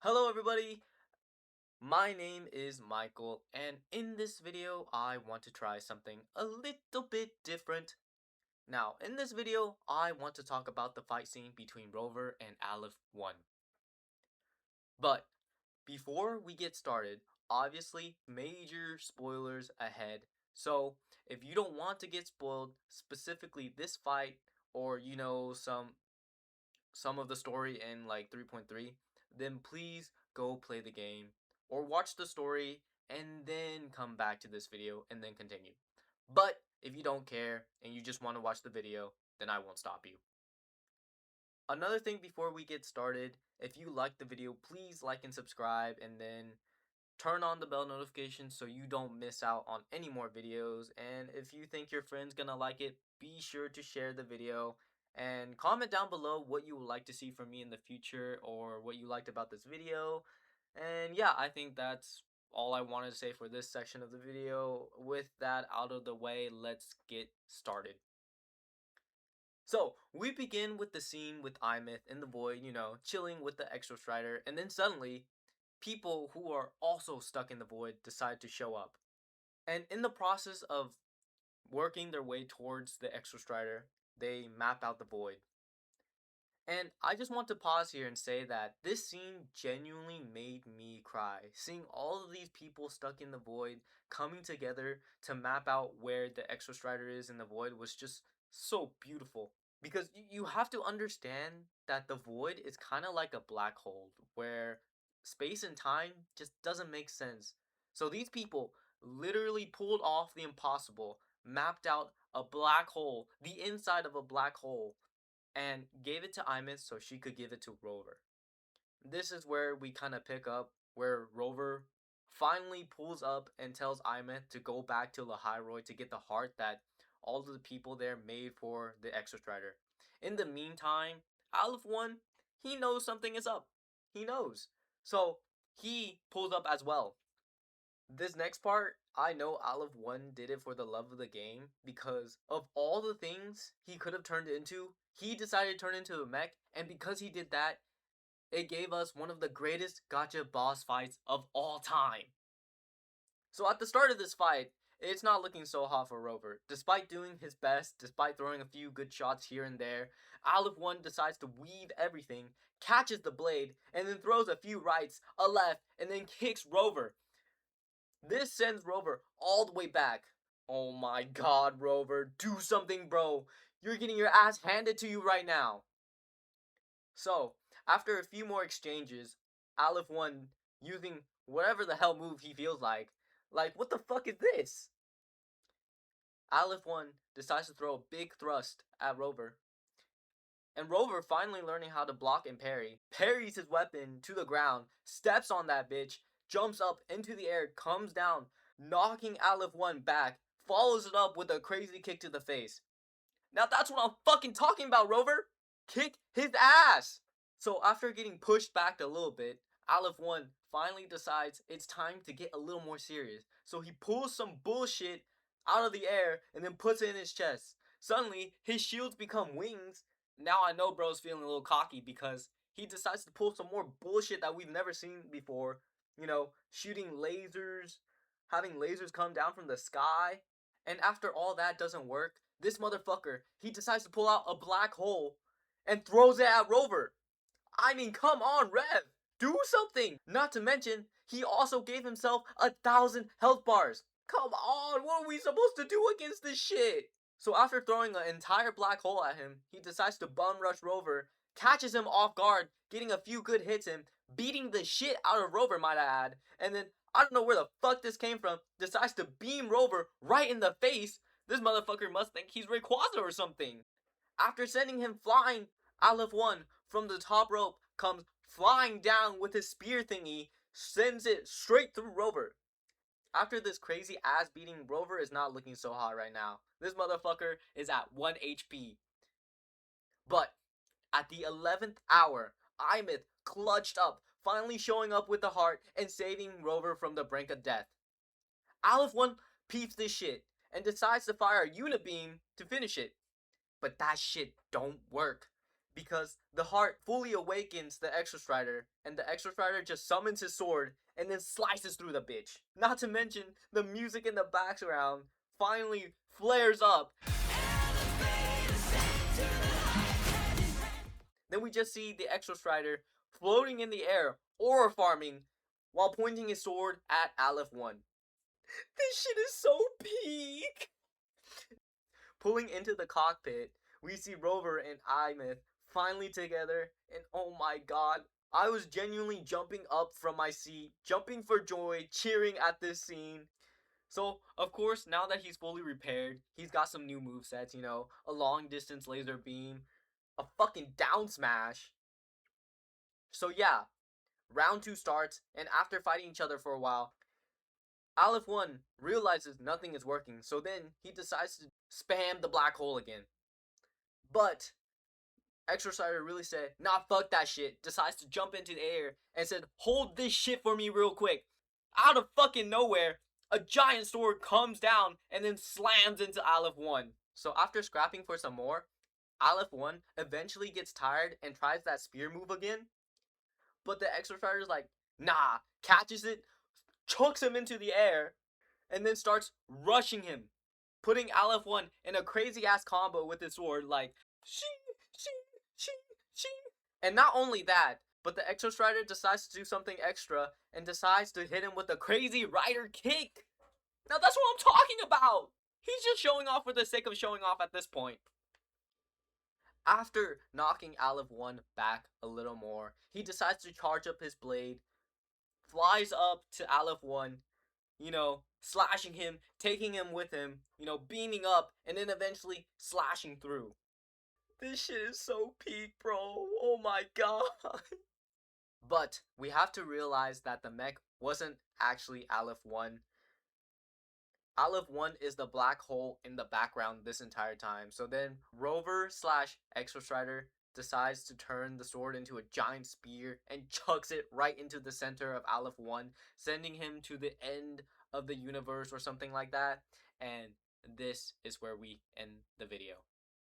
Hello everybody, my name is Michael and in this video I want to try something a little bit different. Now in this video I want to talk about the fight scene between Rover and Aleph-1. But before we get started, obviously major spoilers ahead. So if you don't want to get spoiled, specifically this fight or some of the story in like 3.3, then please go play the game or watch the story and then come back to this video and then continue. But if you don't care and you just want to watch the video, then I won't stop you. Another thing before we get started, if you like the video, please like and subscribe and then turn on the bell notification so you don't miss out on any more videos. And if you think your friend's gonna like it, be sure to share the video and comment down below what you would like to see from me in the future or what you liked about this video. And yeah, I think that's all I wanted to say for this section of the video. With that out of the way, let's get started. So, we begin with the scene with Imeth in the void, chilling with the Extra Strider, and then suddenly, people who are also stuck in the void decide to show up. And in the process of working their way towards the Extra Strider, they map out the void. And I just want to pause here and say that this scene genuinely made me cry. Seeing all of these people stuck in the void coming together to map out where the Extra Strider is in the void was just so beautiful. Because you have to understand that the void is kind of like a black hole where space and time just doesn't make sense. So these people literally pulled off the impossible, mapped out a black hole, the inside of a black hole, and gave it to Imeth so she could give it to Rover. This is where we kind of pick up where Rover finally pulls up and tells Imeth to go back to Lahiroy to get the heart that all of the people there made for the Extra Strider. In the meantime, Aleph-1, he knows something is up. He knows. So he pulls up as well. This next part, I know Aleph-1 did it for the love of the game because of all the things he could have turned into, he decided to turn into a mech, and because he did that, it gave us one of the greatest gacha boss fights of all time. So at the start of this fight, it's not looking so hot for Rover. Despite doing his best, despite throwing a few good shots here and there, Aleph-1 decides to weave everything, catches the blade, and then throws a few rights, a left, and then kicks Rover. This sends Rover all the way back. Oh my god, Rover, do something, bro. You're getting your ass handed to you right now. So, after a few more exchanges, Aleph-1 using whatever the hell move he feels like, what the fuck is this? Aleph-1 decides to throw a big thrust at Rover. And Rover, finally learning how to block and parry, parries his weapon to the ground, steps on that bitch, jumps up into the air, comes down, knocking Aleph-1 back, follows it up with a crazy kick to the face. Now that's what I'm fucking talking about, Rover! Kick his ass! So after getting pushed back a little bit, Aleph-1 finally decides it's time to get a little more serious. So he pulls some bullshit out of the air and then puts it in his chest. Suddenly, his shields become wings. Now I know bro's feeling a little cocky because he decides to pull some more bullshit that we've never seen before. Shooting lasers, having lasers come down from the sky. And after all that doesn't work, this motherfucker, he decides to pull out a black hole and throws it at Rover. I mean, come on, Rev! Do something! Not to mention, he also gave himself 1,000 health bars. Come on, what are we supposed to do against this shit? So after throwing an entire black hole at him, he decides to bum rush Rover, catches him off guard, getting a few good hits in, beating the shit out of Rover, might I add, and then, I don't know where the fuck this came from, decides to beam Rover right in the face. This motherfucker must think he's Rayquaza or something. After sending him flying, Aleph-1 from the top rope comes flying down with his spear thingy, sends it straight through Rover. After this crazy ass beating, Rover is not looking so hot right now. This motherfucker is at 1 HP. But at the 11th hour, Imeth clutched up, finally showing up with the heart and saving Rover from the brink of death. Aleph-1 peeps this shit and decides to fire a Unibeam to finish it. But that shit don't work. because the heart fully awakens the Extra Strider, and the Extra Strider just summons his sword and then slices through the bitch. Not to mention, the music in the background finally flares up. Then we just see the Extra Strider floating in the air, aura farming, while pointing his sword at Aleph-1. This shit is so peak! Pulling into the cockpit, we see Rover and Imith finally together, and oh my god, I was genuinely jumping up from my seat, jumping for joy, cheering at this scene. So, of course, now that he's fully repaired, he's got some new movesets, you know, a long distance laser beam, a fucking down smash. So yeah, round 2 starts, and after fighting each other for a while, Aleph-1 realizes nothing is working, so then he decides to spam the black hole again. But Extra Strider really said, nah, fuck that shit, decides to jump into the air and said, hold this shit for me real quick. Out of fucking nowhere, a giant sword comes down and then slams into Aleph-1. So after scrapping for some more, Aleph-1 eventually gets tired and tries that spear move again. But the Extra Strider's like, nah, catches it, chucks him into the air, and then starts rushing him, putting Aleph-1 in a crazy ass combo with his sword, like shing, shing, shing, shing. And not only that, but the Extra Strider decides to do something extra and decides to hit him with a crazy rider kick. Now that's what I'm talking about. He's just showing off for the sake of showing off at this point. After knocking Aleph-1 back a little more, he decides to charge up his blade, flies up to Aleph-1, you know, slashing him, taking him with him, you know, beaming up, and then eventually slashing through. This shit is so peak, bro. Oh my god. But we have to realize that the mech wasn't actually Aleph-1. Aleph-1 is the black hole in the background this entire time. So then Rover / Extra Strider decides to turn the sword into a giant spear and chucks it right into the center of Aleph-1, sending him to the end of the universe or something like that. And this is where we end the video.